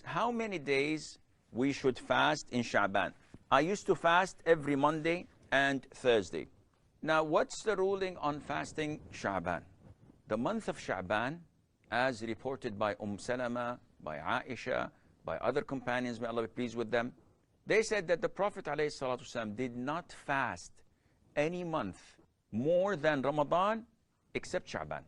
how many days we should fast in Sha'ban. I used to fast every Monday and Thursday. Now, what's the ruling on fasting Sha'ban? The month of Sha'ban, as reported by Salama, by Aisha, by other companions, may Allah be pleased with them, they said that the Prophet ﷺ did not fast any month more than Ramadan except Sha'ban.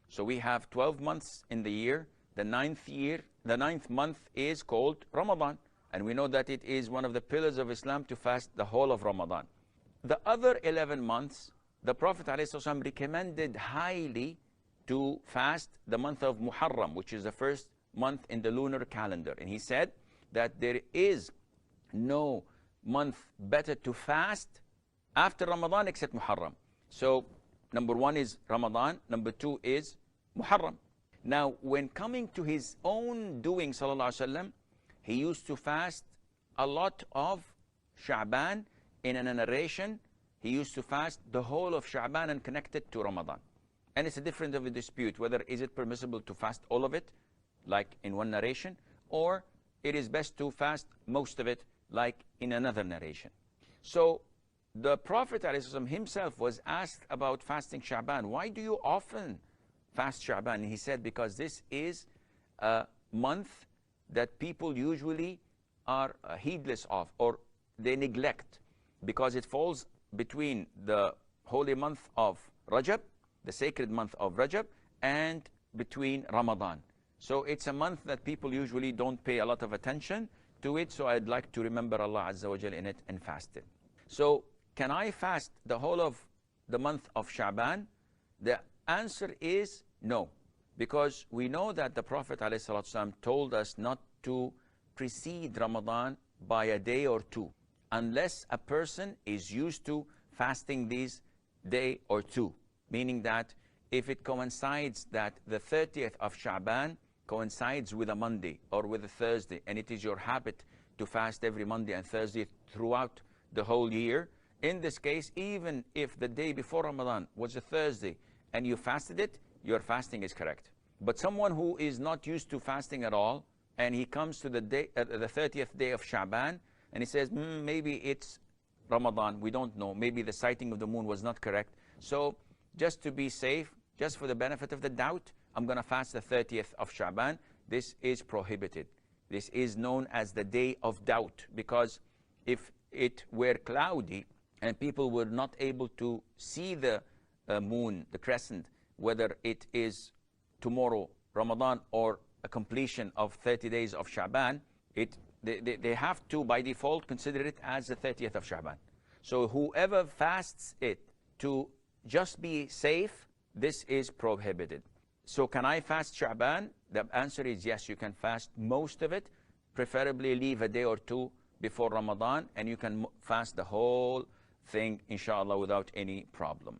So we have 12 months in the year. The ninth month is called Ramadan. And we know that it is one of the pillars of Islam to fast the whole of Ramadan. The other 11 months, the Prophet ﷺ recommended highly to fast the month of Muharram, which is the first month in the lunar calendar. And he said that there is no month better to fast after Ramadan except Muharram. So number one is Ramadan, number two is Muharram. Now, when coming to his own doing, sallallahu alaihi wasallam, he used to fast a lot of Sha'ban. In a narration, he used to fast the whole of Sha'ban and connect it to Ramadan. And it's a different of a dispute, whether is it permissible to fast all of it, like in one narration, or it is best to fast most of it, like in another narration. So the Prophet ﷺ himself was asked about fasting Sha'ban. Why do you often fast Sha'ban? And he said, because this is a month that people usually are heedless of, or they neglect, because it falls between the holy month of Rajab, the sacred month of Rajab, and between Ramadan. So it's a month that people usually don't pay a lot of attention to it, so I'd like to remember Allah Azza wa Jal in it and fast it. So can I fast the whole of the month of Sha'ban? The answer is no, because we know that the Prophet ﷺ told us not to precede Ramadan by a day or two, unless a person is used to fasting these day or two. Meaning that if it coincides that the 30th of Sha'ban coincides with a Monday or with a Thursday, and it is your habit to fast every Monday and Thursday throughout the whole year, in this case, even if the day before Ramadan was a Thursday and you fasted it, your fasting is correct. But someone who is not used to fasting at all, and he comes to the 30th day of Sha'ban, and he says, maybe it's Ramadan, we don't know, maybe the sighting of the moon was not correct. So just to be safe, just for the benefit of the doubt, I'm going to fast the 30th of Sha'ban. This is prohibited. This is known as the day of doubt, because if it were cloudy and people were not able to see the moon, the crescent, whether it is tomorrow, Ramadan, or a completion of 30 days of Sha'ban, they have to, by default, consider it as the 30th of Sha'ban. So whoever fasts it to just be safe, this is prohibited. So can I fast Sha'ban? The answer is yes, you can fast most of it, preferably leave a day or two before Ramadan, and you can fast the whole thing, inshallah, without any problem.